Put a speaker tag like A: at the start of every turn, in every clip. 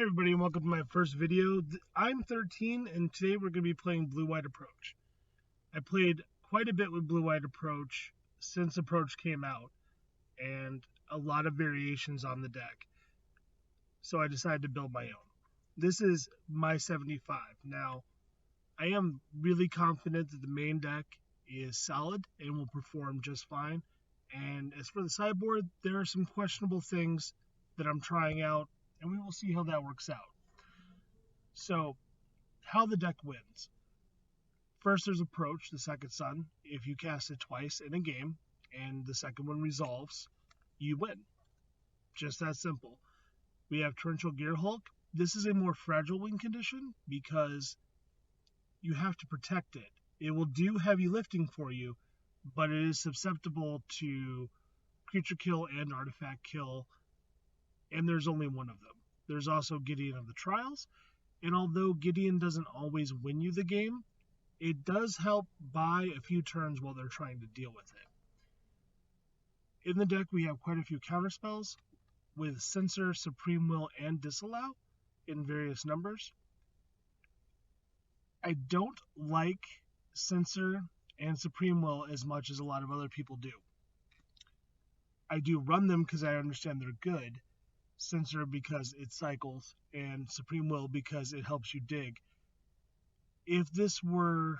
A: Hey everybody, and welcome to my first video. I'm 13 and today we're going to be playing Blue-White Approach. I played quite a bit with Blue-White Approach since Approach came out and a lot of variations on the deck. So I decided to build my own. This is my 75. Now, I am really confident that the main deck is solid and will perform just fine. And as for the sideboard, there are some questionable things that I'm trying out and we will see how that works out. So, how the deck wins. First, there's Approach, the second sun. If you cast it twice in a game and the second one resolves, you win. Just that simple. We have Torrential Gearhulk. This is a more fragile win condition because you have to protect it. It will do heavy lifting for you, but it is susceptible to creature kill and artifact kill, and there's only one of them. There's also Gideon of the Trials, and although Gideon doesn't always win you the game, it does help buy a few turns while they're trying to deal with it. In the deck, we have quite a few counterspells with Censor, Supreme Will, and Disallow in various numbers. I don't like Censor and Supreme Will as much as a lot of other people do. I do run them because I understand they're good. Censor because it cycles, and Supreme Will because it helps you dig. If this were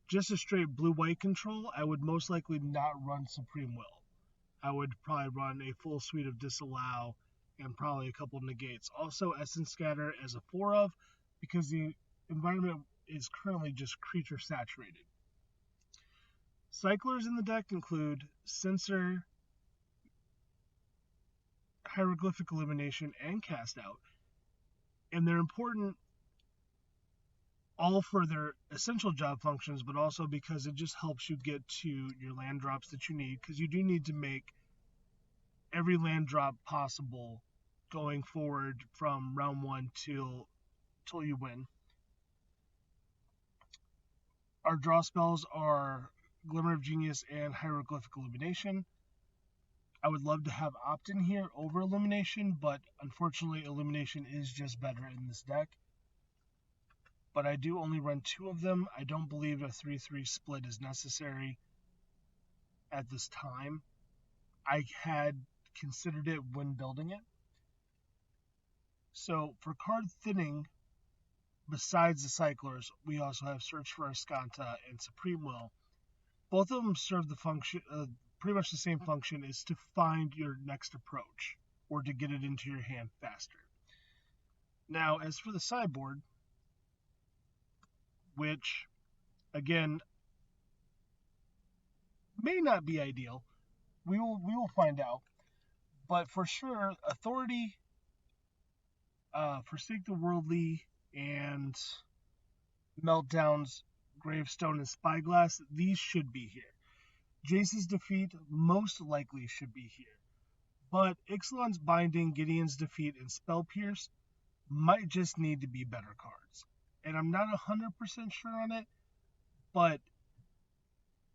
A: just a straight blue-white control, I would most likely not run Supreme Will. I would probably run a full suite of Disallow and probably a couple negates. Also, Essence Scatter as a 4 of, because the environment is currently just creature saturated. Cyclers in the deck include Censor, Hieroglyphic Illumination, and Cast Out. And they're important all for their essential job functions, but also because it just helps you get to your land drops that you need, because you do need to make every land drop possible going forward from round 1 till you win. Our draw spells are Glimmer of Genius and Hieroglyphic Illumination. I would love to have Opt-in here over Illumination, but unfortunately Illumination is just better in this deck. But I do only run 2 of them. I don't believe a 3-3 split is necessary at this time. I had considered it when building it. So for card thinning, besides the Cyclers, we also have Search for Azcanta and Supreme Will. Both of them serve the function, pretty much the same function, is to find your next approach or to get it into your hand faster. Now, as for the sideboard, which, again, may not be ideal, we will find out. But for sure, Authority, Forsake the Worldly, and Meltdown's Gravestone and Spyglass, these should be here. Jace's Defeat most likely should be here. But Ixalan's Binding, Gideon's Defeat, and Spell Pierce might just need to be better cards. And I'm not 100% sure on it, but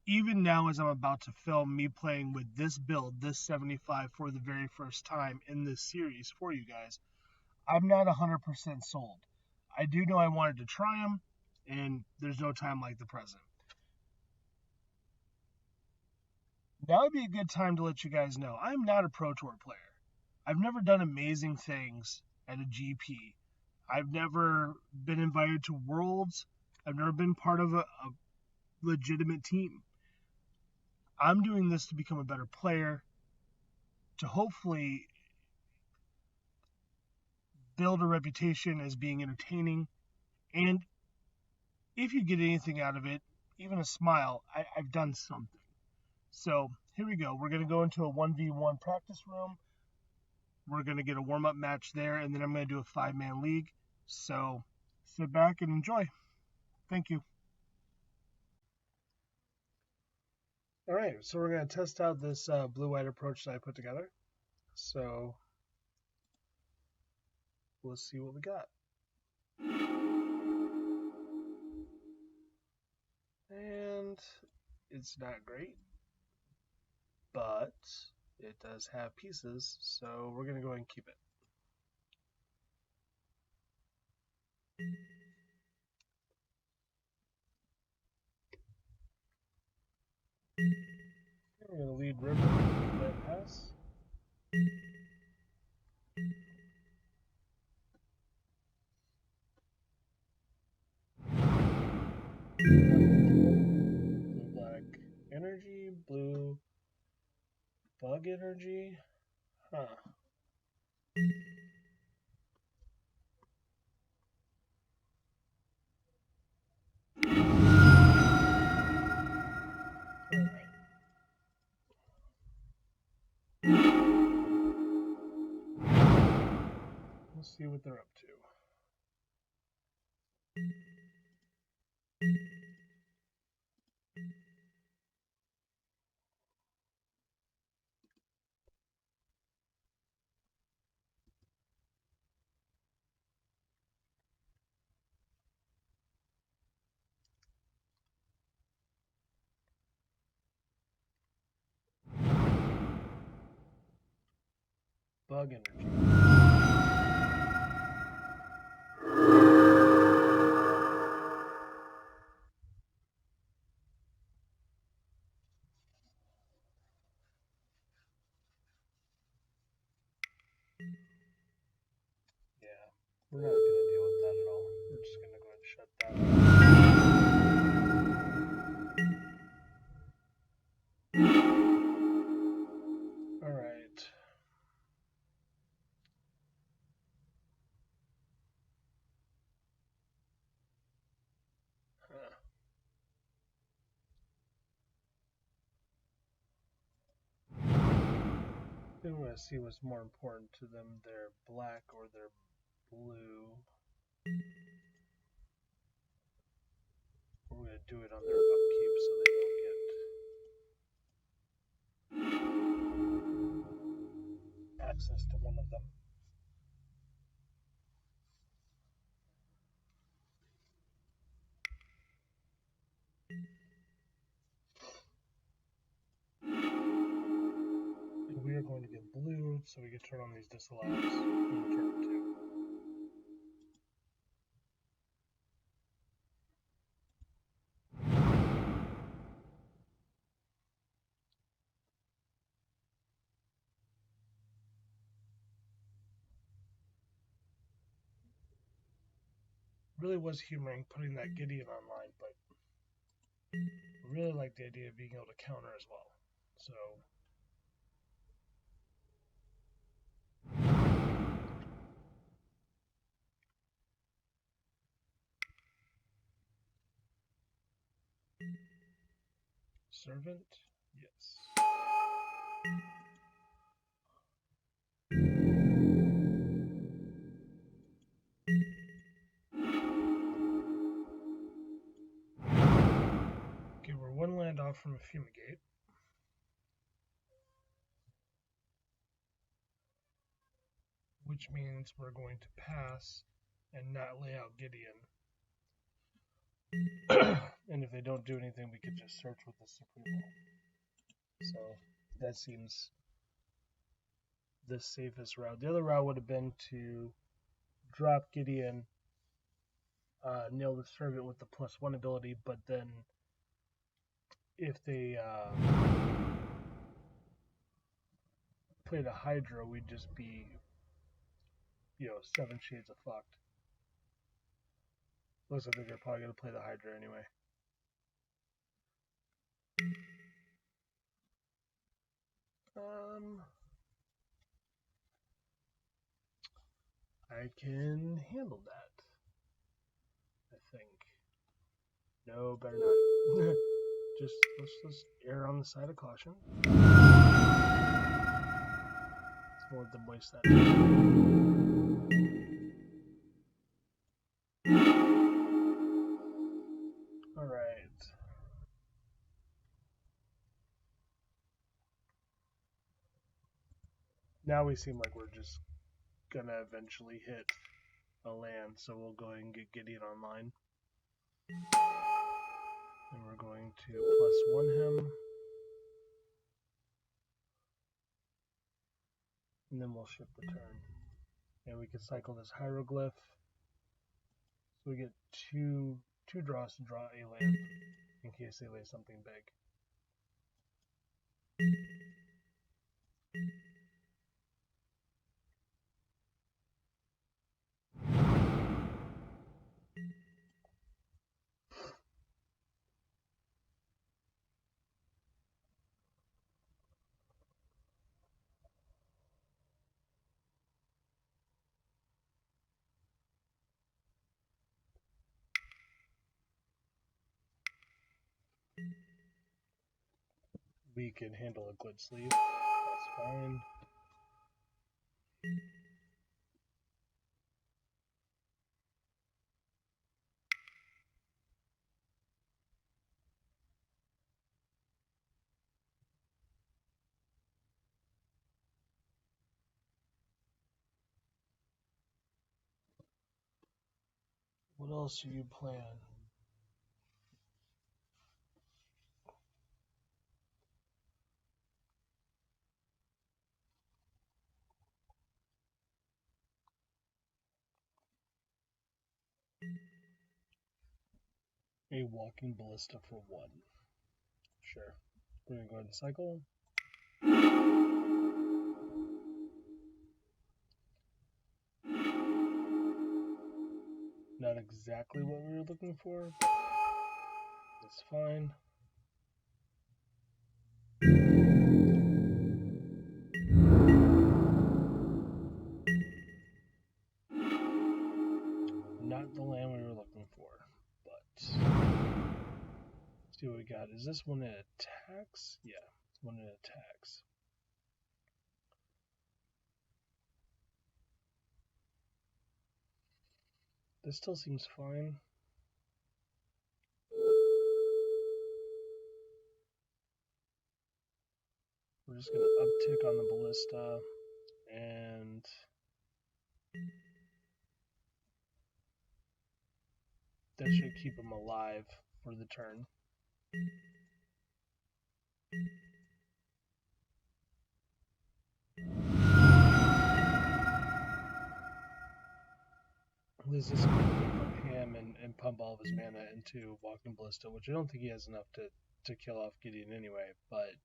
A: even now as I'm about to film me playing with this build, this 75 for the very first time in this series for you guys, I'm not 100% sold. I do know I wanted to try them, and there's no time like the present. Now would be a good time to let you guys know I'm not a Pro Tour player. I've never done amazing things at a GP. I've never been invited to Worlds. I've never been part of a legitimate team. I'm doing this to become a better player, to hopefully build a reputation as being entertaining, and if you get anything out of it, even a smile, I've done something. So here we go. We're going to go into a 1v1 practice room. We're going to get a warm-up match there, and then I'm going to do a 5-man league. So sit back and enjoy. Thank you. All right, so we're going to test out this blue-white approach that I put together. So let's see what we got. And it's not great, but it does have pieces, so we're going to go ahead and keep it. Reed River. That pass. Blue black energy, blue bug energy. Huh. Let's see what they're up to. Bug energy. Yeah, we're not going to deal with that at all. We're just going to go ahead and shut that off. Alright. Huh. They want to see what's more important to them, their black or their blue. We're going to do it on their upkeep so they don't get access to one of them. And we are going to get blue so we can turn on these disallows in turn 2. Really was humoring putting that Gideon online, but I really like the idea of being able to counter as well. So servant, yes. Okay, we're one land off from a fumigate. Which means we're going to pass and not lay out Gideon. And if they don't do anything, we could just search with the Supremo. So that seems the safest route. The other route would have been to drop Gideon, nail the servant with the +1 ability, but then if they played a Hydra, we'd just be, 7 shades of fucked. Looks like they're probably going to play the Hydra anyway. I can handle that, I think. No, better not. Let's just err on the side of caution. We'll let them waste that time. Alright. Now we seem like we're just gonna eventually hit a land, so we'll go ahead and get Gideon online. And we're going to +1 him. And then we'll ship the turn. And we can cycle this hieroglyph. So we get two draws to draw a land in case they lay something big. we can handle a glint sleeve. That's fine. What else do you plan? A walking ballista for 1. Sure. We're gonna go ahead and cycle. Not exactly what we were looking for, but it's fine. Not the land we were looking for, but let's see what we got. Is this one that attacks? Yeah, it's one that attacks. This still seems fine. We're just going to uptick on the ballista, and that should keep him alive for the turn. This is going to ham and pump all of his mana into Walking Ballista, which I don't think he has enough to kill off Gideon anyway, but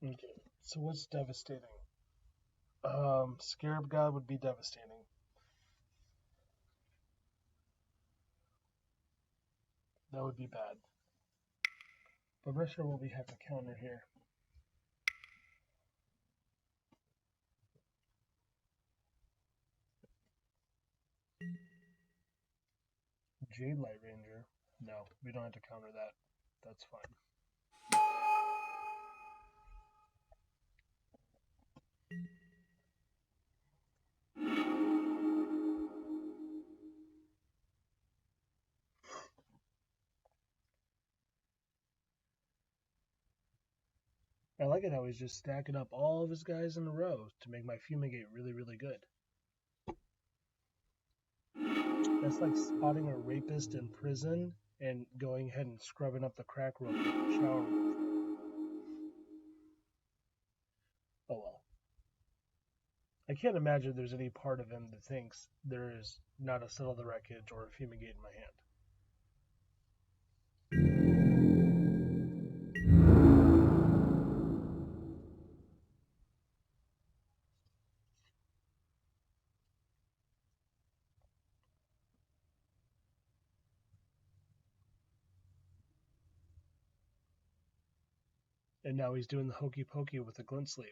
A: okay. So what's devastating? Scarab God would be devastating. That would be bad. But I'm not sure what we have to counter here. Jade Light Ranger. No, we don't have to counter that. That's fine. I like it how he's just stacking up all of his guys in a row to make my Fumigate really, really good. That's like spotting a rapist in prison and going ahead and scrubbing up the crack rope with the shower. Oh well. I can't imagine there's any part of him that thinks there is not a Settle the Wreckage or a Fumigate in my hand. And now he's doing the hokey pokey with the glint sleeve,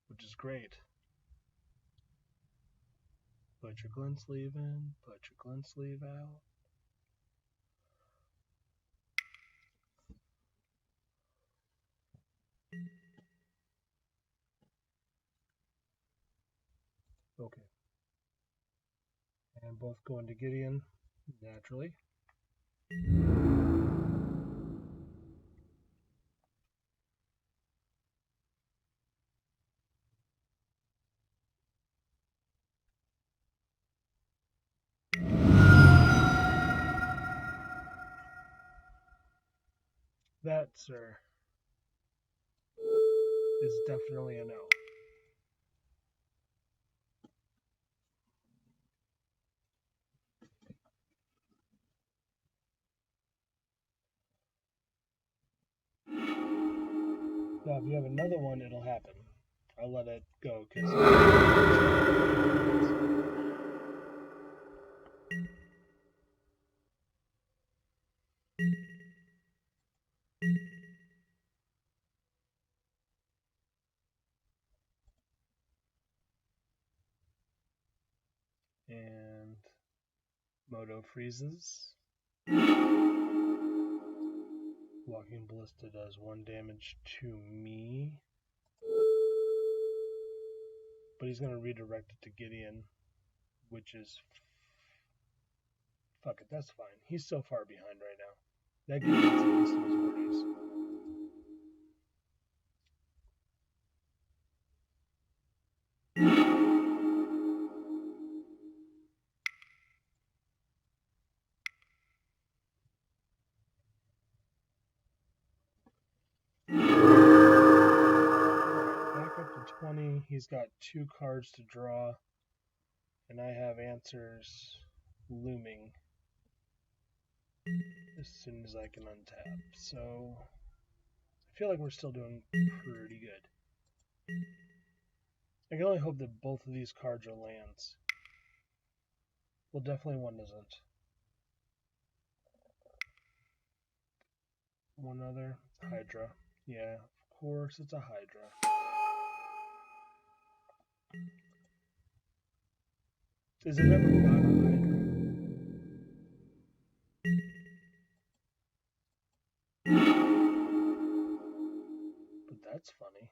A: which is great. Put your glint sleeve in, put your glint sleeve out. Okay. And both go into Gideon, naturally. That, sir, is definitely a no. Now, if you have another one, it'll happen. I'll let it go, because... And Moto freezes. Walking Ballista does 1 damage to me. But he's going to redirect it to Gideon, which is... Fuck it, that's fine. He's so far behind right now. That Gideon's at least in his 40s. Back up to 20. He's got 2 cards to draw. And I have answers looming as soon as I can untap. So I feel like we're still doing pretty good. I can only hope that both of these cards are lands. Well, definitely one isn't. One other. Hydra. Yeah, of course it's a Hydra. Is it ever not a Hydra? But that's funny.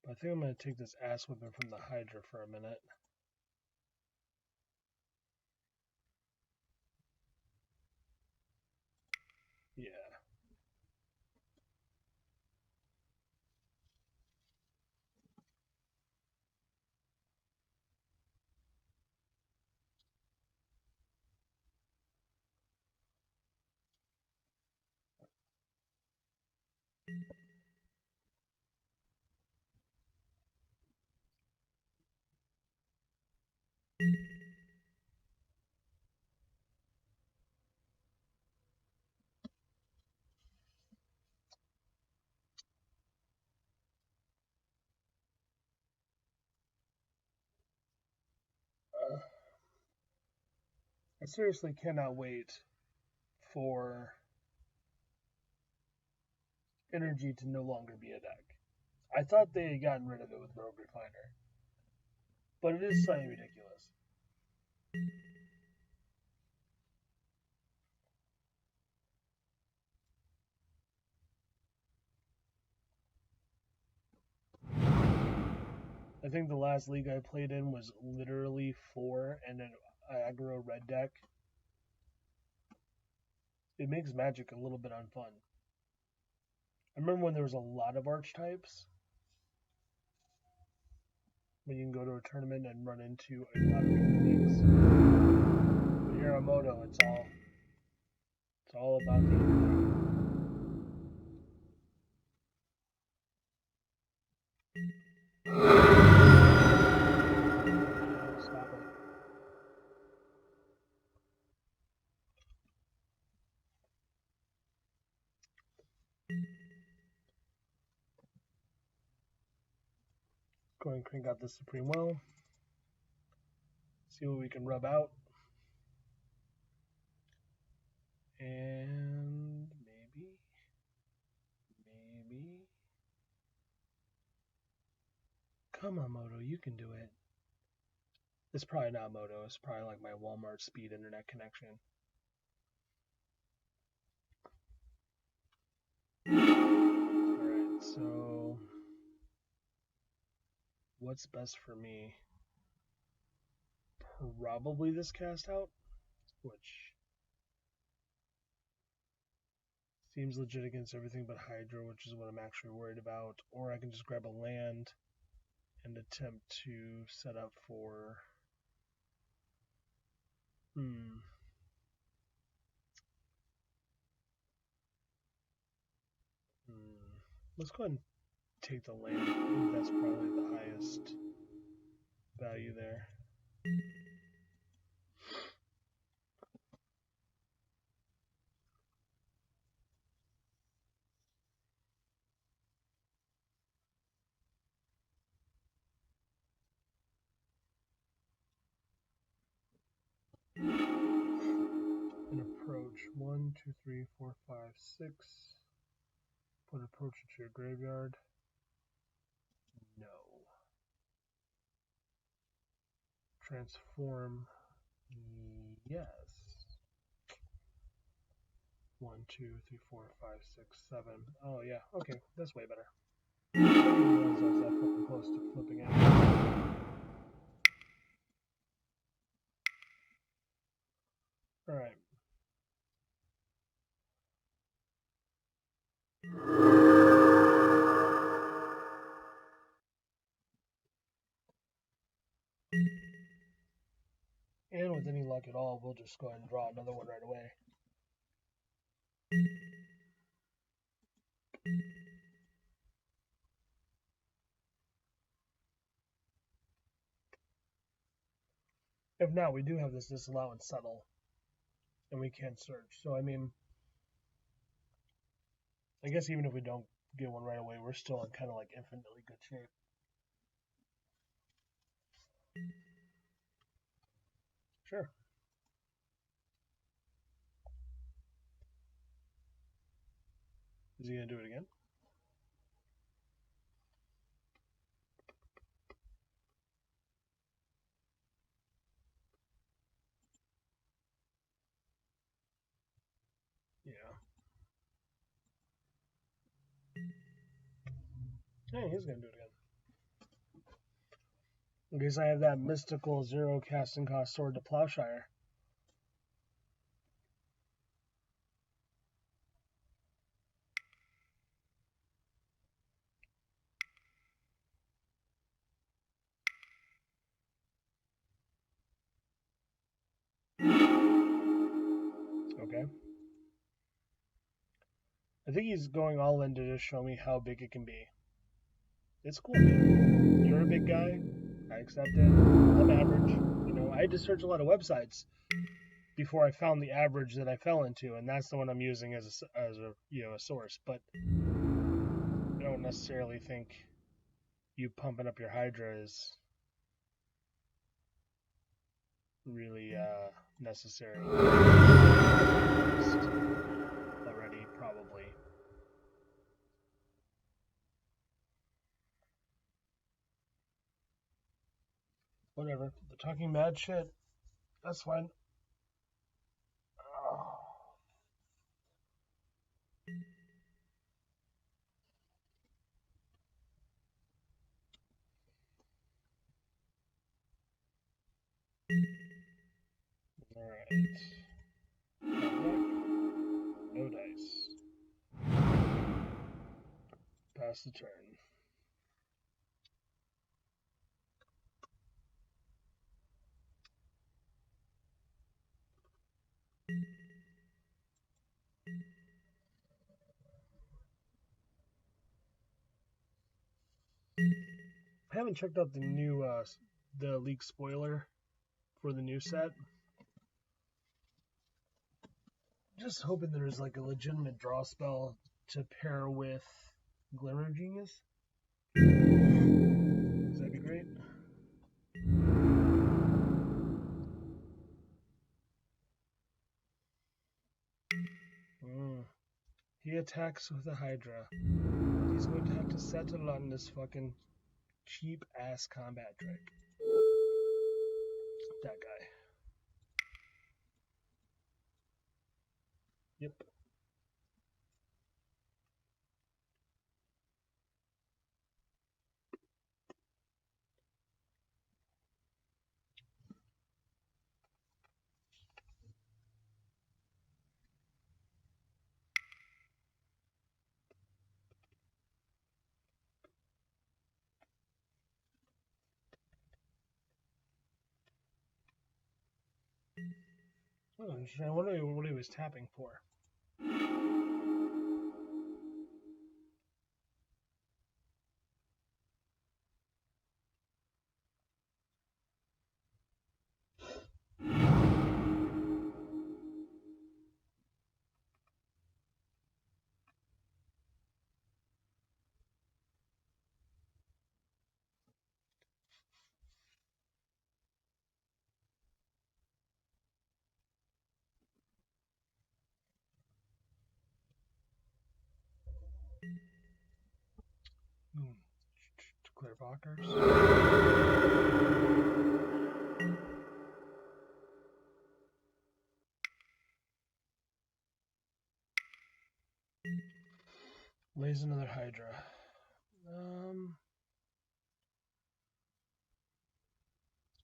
A: But I think I'm going to take this ass whipping from the Hydra for a minute. Yeah. I seriously cannot wait for Energy to no longer be a deck. I thought they had gotten rid of it with Rogue Refiner, but it is slightly ridiculous. I think the last league I played in was literally 4 and an aggro red deck. It makes Magic a little bit unfun. I remember when there was a lot of archetypes. When you can go to a tournament and run into a lot of different things. But here on Moto, it's all about the energy. Stop it. Go and crank out the Supreme Will. See what we can rub out. And maybe. Come on, Moto, you can do it. It's probably not Moto. It's probably like my Walmart speed internet connection. Alright, so what's best for me? Probably this cast out, which seems legit against everything but Hydra, which is what I'm actually worried about. Or I can just grab a land and attempt to set up for... Let's go ahead and take the land. I think that's probably the highest value there. An approach. 1, 2, 3, 4, 5, 6. Put approach into your graveyard. No. Transform. Yes. 1, 2, 3, 4, 5, 6, 7. Oh yeah. Okay, that's way better. I didn't realize I was that fucking close to flipping out. All right. And with any luck at all, we'll just go ahead and draw another one right away. If not, we do have this disallow and settle, and we can't search. So, I mean, I guess even if we don't get one right away, we're still in kind of like infinitely good shape. Sure. Is he going to do it again? Yeah. Hey, he's going to do it again. In case I have that mystical 0 casting cost sword to Plowshire. Okay. I think he's going all in to just show me how big it can be. It's cool, man. You're a big guy. I accept it. I'm average. You know, I had to search a lot of websites before I found the average that I fell into, and that's the one I'm using as a source. But I don't necessarily think you pumping up your Hydra is really necessary. Already, probably. Whatever. They're talking mad shit. That's fine. Oh. Alright. No dice. Pass the turn. I haven't checked out the new the leak spoiler for the new set. Just hoping there's like a legitimate draw spell to pair with Glimmer Genius. That'd be great. He attacks with a Hydra. He's going to have to settle on this fucking cheap ass combat trick. That guy. Yep. Oh, I wonder what he was tapping for. Clear blockers. Lays another Hydra.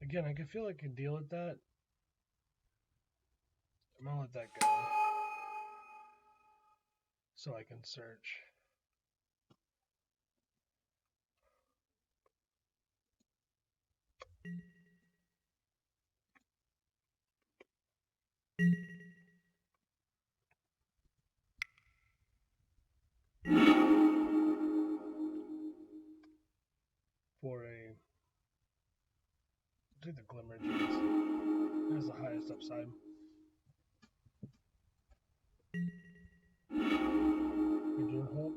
A: Again, I can feel I can deal with that. I'm gonna let that go. So I can search. For a, I'll do the Glimmer Genes. It has the highest upside. Gearhulk.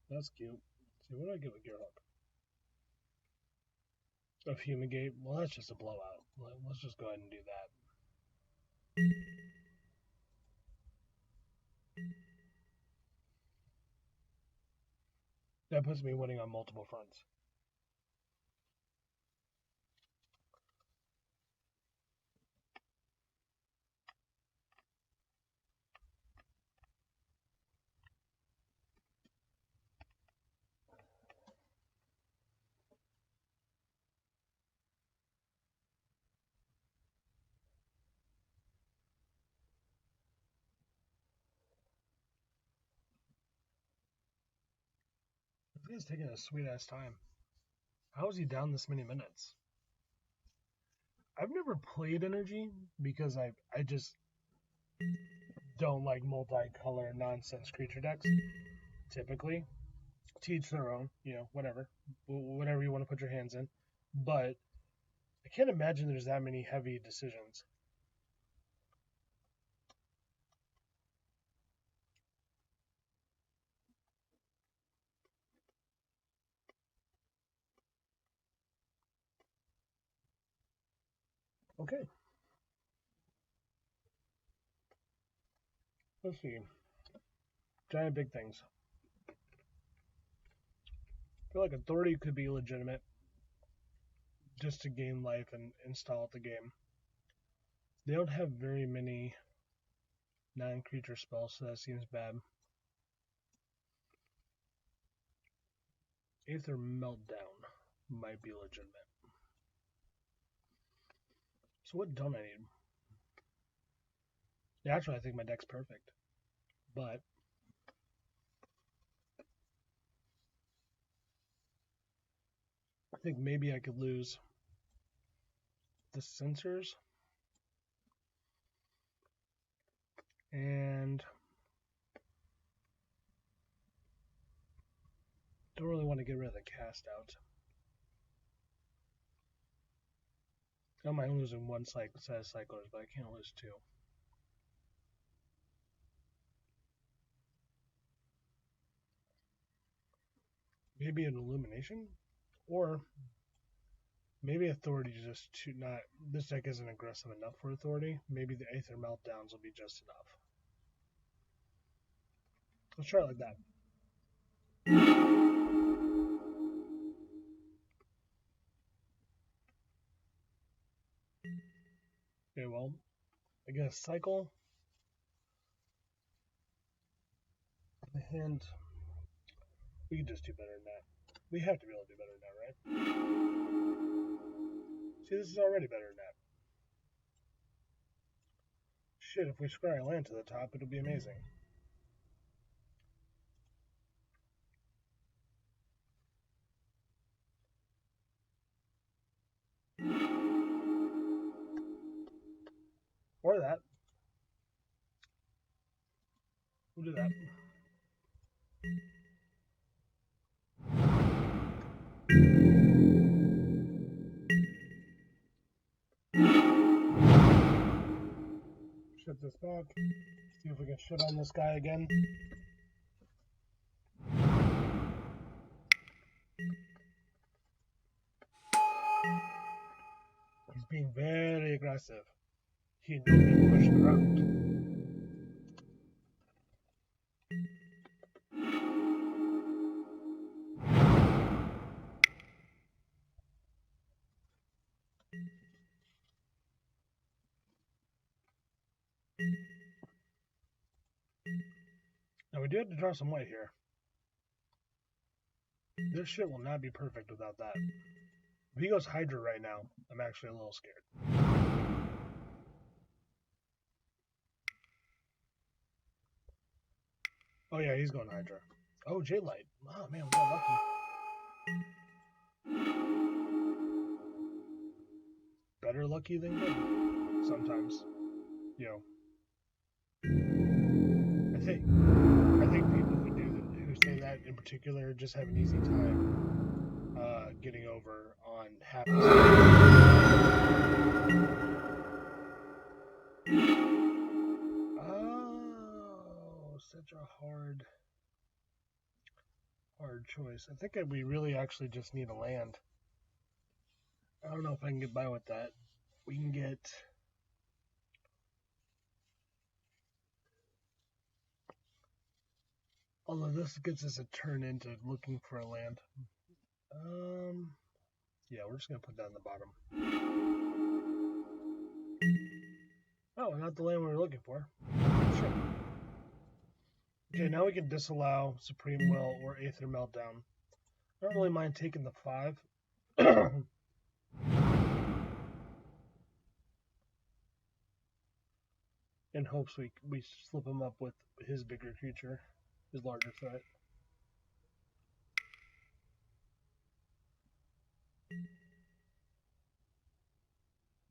A: That's cute. Let's see, what do I get with Gearhulk? A Fumigate. Well, that's just a blowout. Let's just go ahead and do that. That puts me winning on multiple fronts. This guy's taking a sweet ass time. How is he down this many minutes? I've never played Energy because I just don't like multicolor nonsense creature decks. Typically, to each their own, whatever you want to put your hands in. But I can't imagine there's that many heavy decisions. Okay. Let's see. Giant big things. I feel like Authority could be legitimate just to gain life and install at the game. They don't have very many non-creature spells, so that seems bad. Aether Meltdown might be legitimate. So what don't I need? Actually, I think my deck's perfect. But I think maybe I could lose the Censors and don't really want to get rid of the Cast Out. I don't mind losing one set of Cyclers, but I can't lose two. Maybe an Illumination? Or maybe Authority is just too not. This deck isn't aggressive enough for Authority. Maybe the Aether Meltdowns will be just enough. Let's try it like that. Okay, well, I get a cycle. The hand. We can just do better than that. We have to be able to do better than that, right? See, this is already better than that. Shit, if we scry a land to the top, it'll be amazing. Or that. We'll do that. Shut this back. See if we can shit on this guy again. He's being very aggressive. He knows me pushed around. Now we do have to draw some white here. This shit will not be perfect without that. If he goes Hydra right now, I'm actually a little scared. Oh yeah, he's going Hydra. Oh, J-Light. Oh man, we got lucky. Better lucky than good. Sometimes. Yo. I think people who say that in particular just have an easy time getting over on happiness. Oh, such a hard choice. I think we really actually just need a land. I don't know if I can get by with that. We can get... Although this gets us a turn into looking for a land. Yeah, we're just going to put that in the bottom. Oh, not the land we were looking for. Sure. Okay, now we can disallow Supreme Will or Aether Meltdown. I don't really mind taking the 5. In hopes we slip him up with his bigger creature, his larger threat.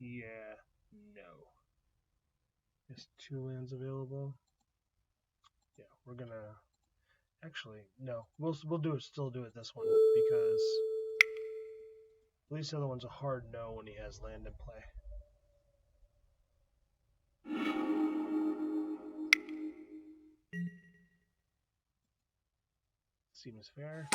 A: Yeah, no. Just 2 lands available. Yeah, we're gonna... Actually, no. We'll still do it this one, because at least the other one's a hard no when he has land in play. Seems fair.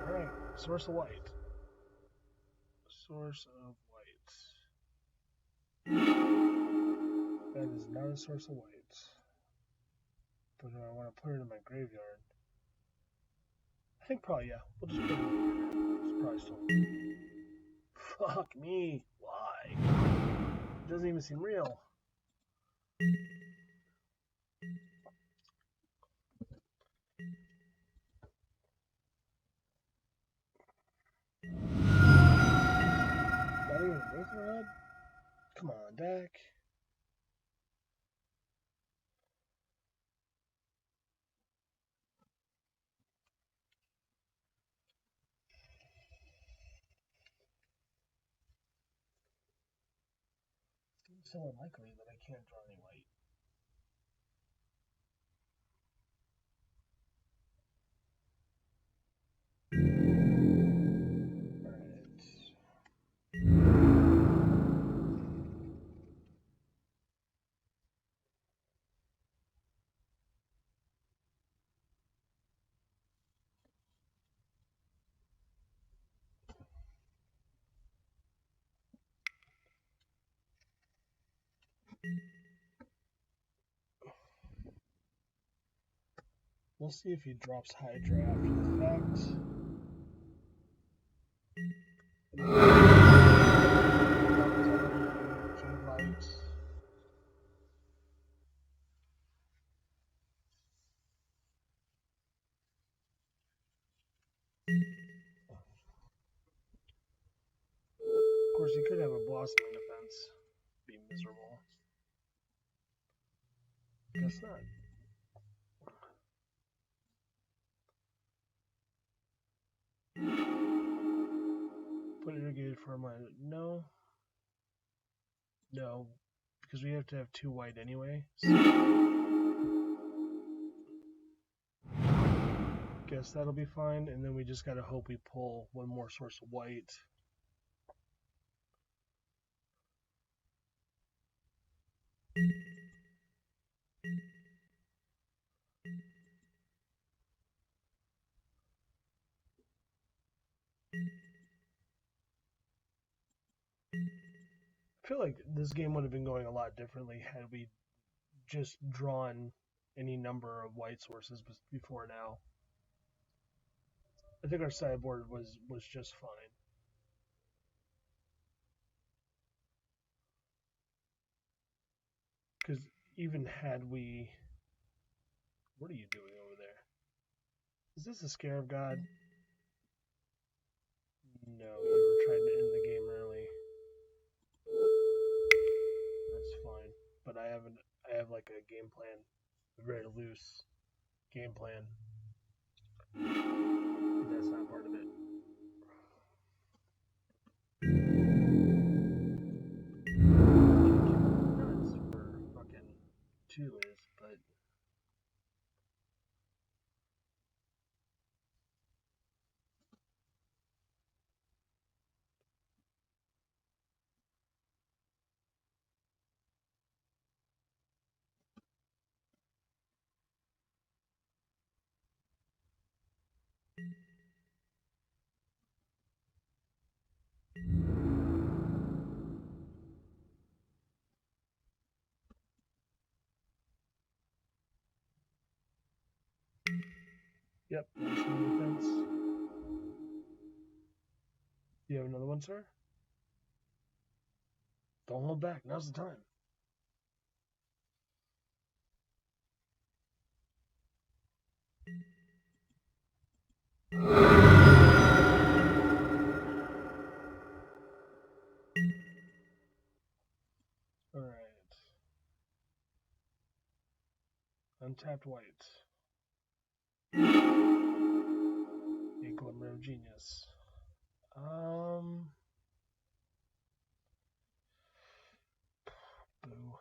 A: Alright, source of white. Source of white. That is not a source of white. But do I want to put it in my graveyard? I think probably, yeah. We'll just put it in the graveyard. It's probably still... Fuck me. Why? It doesn't even seem real. Not even Wraith? Come on, deck. It's so unlikely that I can't draw any white. We'll see if he drops Hydra after the fact. Of course, he could have a Blossoming Defense. Be miserable. Guess not. Put Irrigated Farmland. No. No. Because we have to have 2 white anyway. So guess that'll be fine. And then we just gotta hope we pull 1 more source of white. I feel like this game would have been going a lot differently had we just drawn any number of white sources before now. I think our sideboard was just fine. Because even had we... What are you doing over there? Is this a Scarab God? No, you were trying to end the game early. That's fine. But I have like a game plan. A very loose game plan. That's not part of it. Nuts for fucking 2 is, but... Yep, that's the defense. Do you have another one, sir? Don't hold back. Now's the time. Alright. Untapped white. A Glimmer of Genius. Boo.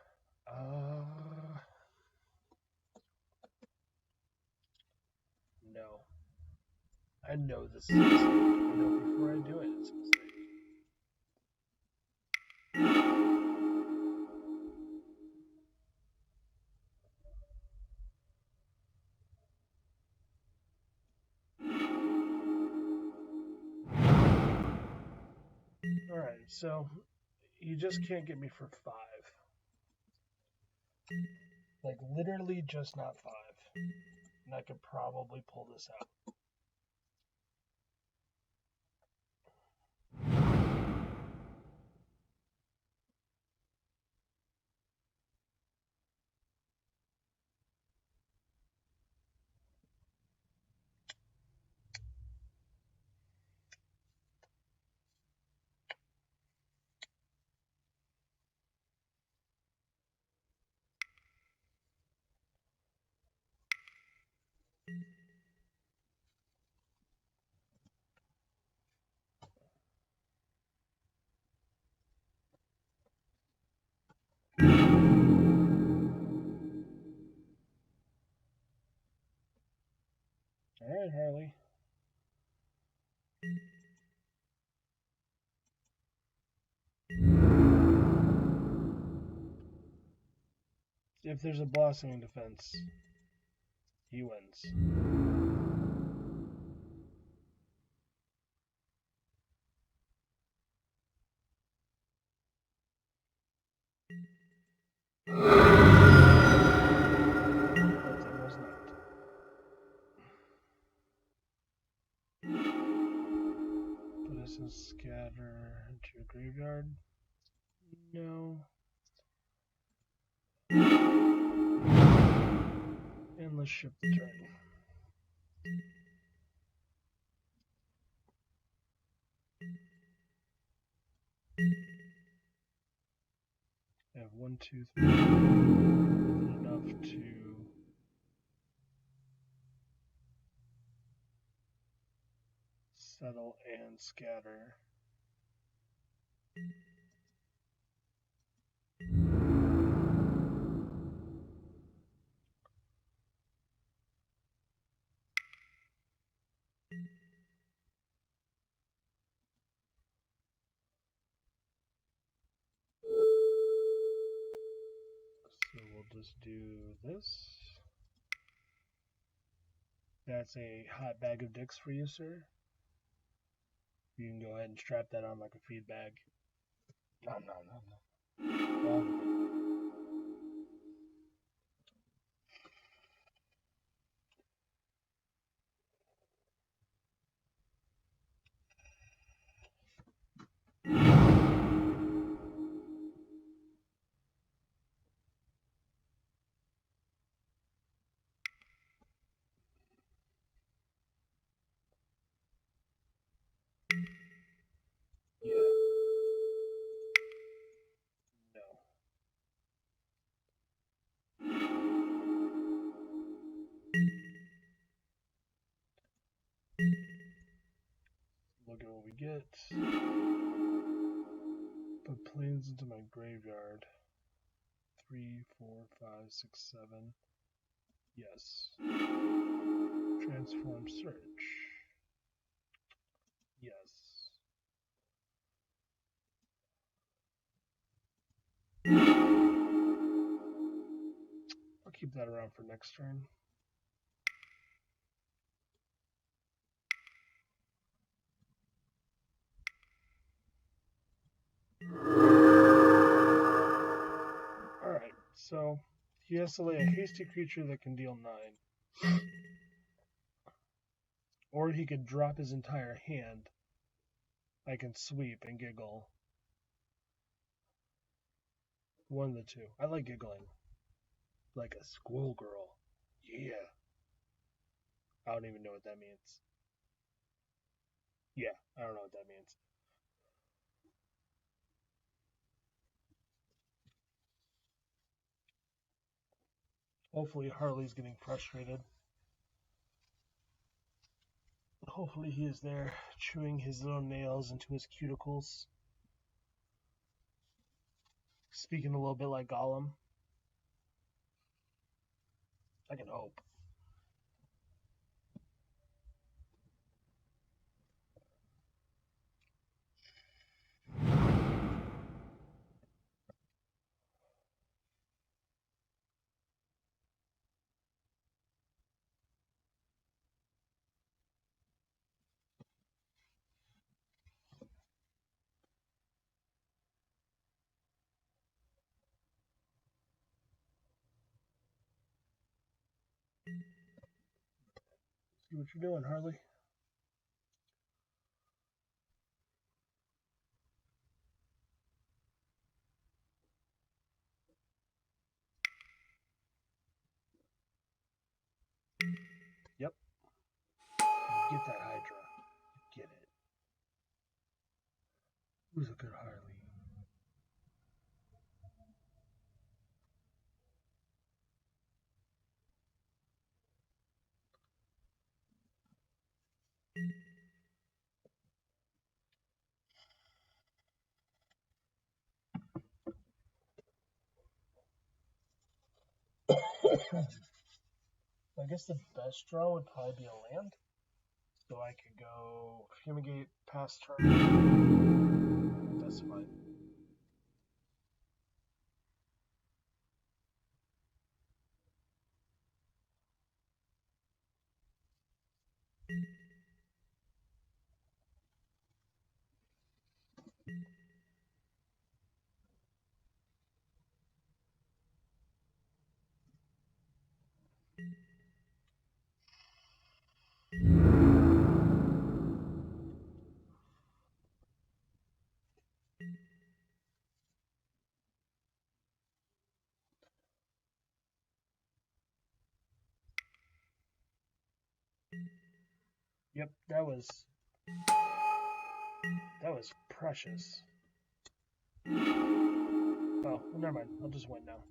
A: No. I know this is a mistake. I know before I do it, it's a mistake. Alright, so you just can't get me for 5. Like, literally just not 5. And I could probably pull this out. Alright, Harley. If there's a blossoming defense, he wins. Put us in scatter into a graveyard. No. And let's ship the turn. I have 1, 2, 3. Enough to settle and scatter. So we'll just do this. That's a hot bag of dicks for you, sir. You can go ahead and strap that on like a feed bag. No. Well, get. Put planes into my graveyard. 3, 4, 5, 6, 7. Yes. Transform search. Yes. I'll keep that around for next turn. Alright, so he has to lay a hasty creature that can deal 9. Or he could drop his entire hand. I can sweep and giggle. One of the two. I like giggling. Like a squirrel girl. Yeah. I don't even know what that means. Yeah, I don't know what that means. Hopefully Harley's getting frustrated. Hopefully he is there chewing his little nails into his cuticles. Speaking a little bit like Gollum. I can hope. See what you're doing, Harley. Yep. Get that Hydra. Get it. Who's a good Harley? I guess the best draw would probably be a land. So I could go Fumigate past turn. That's fine. Yep, that was precious. Oh, well, never mind. I'll just win now.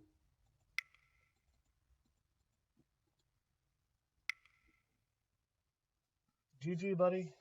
A: GG, buddy.